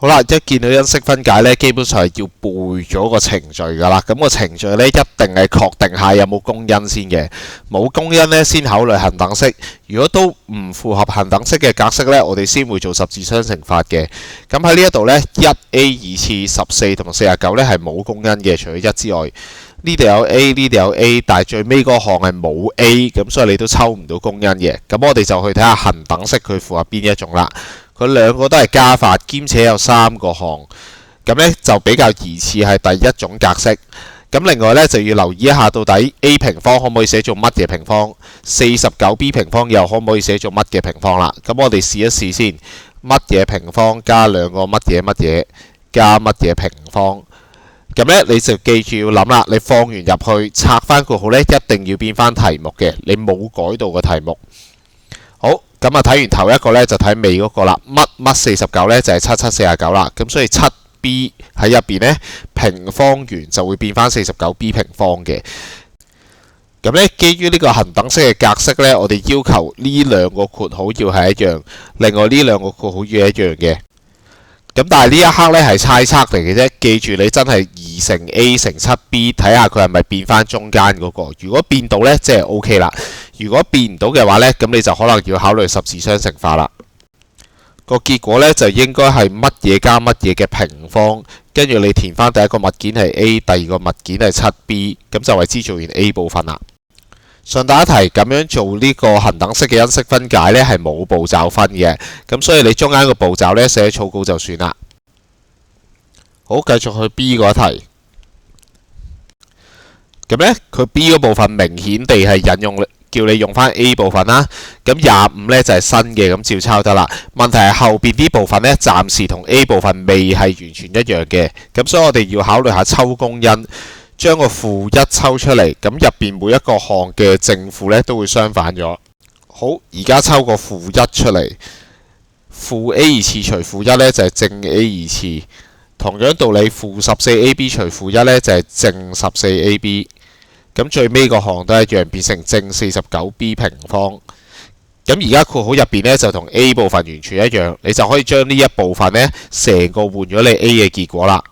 好啦，一見到因式分解呢，基本上係要背咗個程序㗎啦。咁個程序呢，一定係確定下有冇公因先嘅，冇公因呢，先考慮恒等式。如果都唔符合恒等式嘅格式呢，我哋先會做十字相乘法嘅。咁喺呢一度呢，1A 二次14同49呢係冇公因嘅，除咗1之外。呢度有 A， 呢度有 A， 但係最尾嗰項係冇 A， 咁所以你都抽唔到公因嘅。咁我哋就去睇下恒等式佢符合邊一種啦。佢兩個都係加法，兼且有3個項，咁呢就比較疑似係第一種格式。咁另外呢，就要留意一下，到底 A 平方可唔可以寫做乜嘢平方，49B 平方又可唔可以寫做乜嘢平方啦？咁我哋試一試先，乜嘢平方加兩個乜嘢乜嘢加乜嘢平方。咁呢，你就記住要諗啦，你放完入去拆翻括號呢，一定要變翻題目嘅，你冇改到個題目。好，咁啊睇完頭一個呢，就睇尾嗰個啦。乜49呢，就係7749啦。咁所以 7B 喺入邊呢，平方完就會變翻49B 平方嘅。咁呢，基於呢個恒等式嘅格式呢，我哋要求呢兩個括號要係一樣，另外呢兩個括號要一樣嘅。咁但係呢一刻呢係猜測嚟嘅啫，記住你真係2乘 A 乘 7B 睇下佢係咪變翻中間嗰個。如果變到呢，即係 OK 啦。如果變唔到嘅話呢，咁你就可能要考慮十字相乘法啦。個結果呢，就應該係乜嘢加乜嘢嘅平方，跟住你填翻第一個物件係 A， 第二個物件係 7B， 咁就為之做完 A 部分啦。順帶一提，咁樣做呢個恒等式嘅因式分解呢係冇步驟分嘅，咁所以你中間個步驟呢寫喺草稿就算啦。好，繼續去 B 嗰題。咁呢，佢 B 嗰部分明顯地係引用叫你用翻 A 部分啦。咁25呢就係新嘅，咁照抄得啦。問題係後邊啲部分呢，暫時同 A 部分未係完全一樣嘅，咁所以我哋要考慮下抽公因。將個-1抽出嚟，咁入邊每一個項嘅正負呢都會相反咗。好，而家抽個-1出嚟，負 A 二次除-1呢就係正 A 二次。同樣道理，負14AB 除-1呢就係正14AB。咁最尾個項都一樣，變成正49B 平方。咁而家括號入邊呢就同 A 部分完全一樣，你就可以將呢一部分呢成個換咗你 A 嘅結果啦。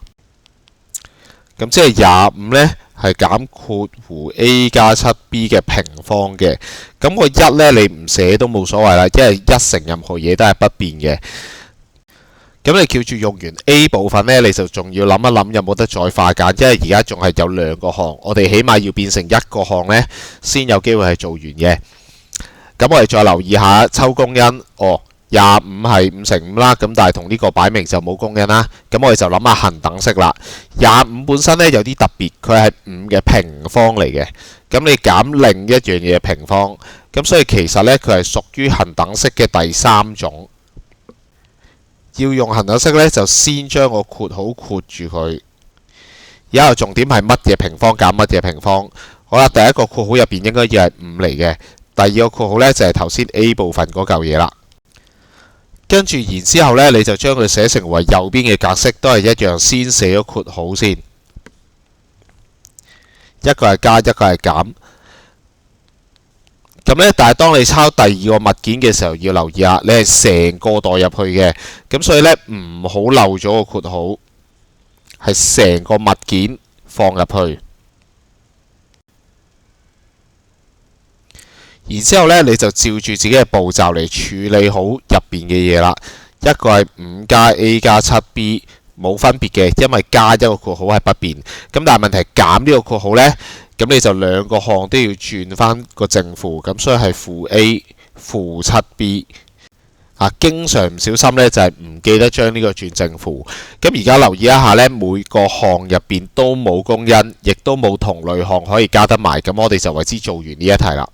咁即係25呢係減括弧 A 加 7B 嘅平方嘅。咁個1呢你唔寫都冇所謂啦，因為1乘任何嘢都係不變嘅。咁你叫住用完 A 部分呢，你就仲要諗一諗有冇得再化簡，因為而家仲係有兩個項，我哋起碼要變成一個項呢先有機會係做完嘅。咁我哋再留意下抽公因，哦。25係5乘5啦，咁但係同呢個擺明就冇公因啦。咁我哋就諗下恒等式啦。25本身呢有啲特別，佢係5嘅平方嚟嘅。咁你減另一樣嘢平方，咁所以其實呢，佢係屬於恒等式嘅第3種。要用恒等式呢，就先將個括號括住佢。而家個重點係乜嘢平方減乜嘢平方。好啦，第一個括號入邊應該要係5嚟嘅，第二個括號呢，就係頭先 A 部分嗰嚿嘢啦。跟住然之後呢，你就將佢寫成為右邊嘅格式，都係一樣，先寫咗括號先。一個係加，一個係減。咁呢，但係當你抄第二個物件嘅時候，要留意下，你係成個代入去嘅。咁所以呢，唔好漏咗個括號，係成個物件放入去。然之後呢，你就照住自己嘅步驟嚟處理好入邊嘅嘢啦。一個係5加 A 加 7B 冇分別嘅，因為加一個括號係不變。咁但係問題減呢個括號呢，咁你就兩個項都要轉翻個正負，咁所以係負 A 負 7B。經常唔小心呢，就係唔記得將呢個轉正負。咁而家留意一下呢，每個項入邊都冇公因，亦都冇同類項可以加得埋。咁我哋就為之做完呢一題啦。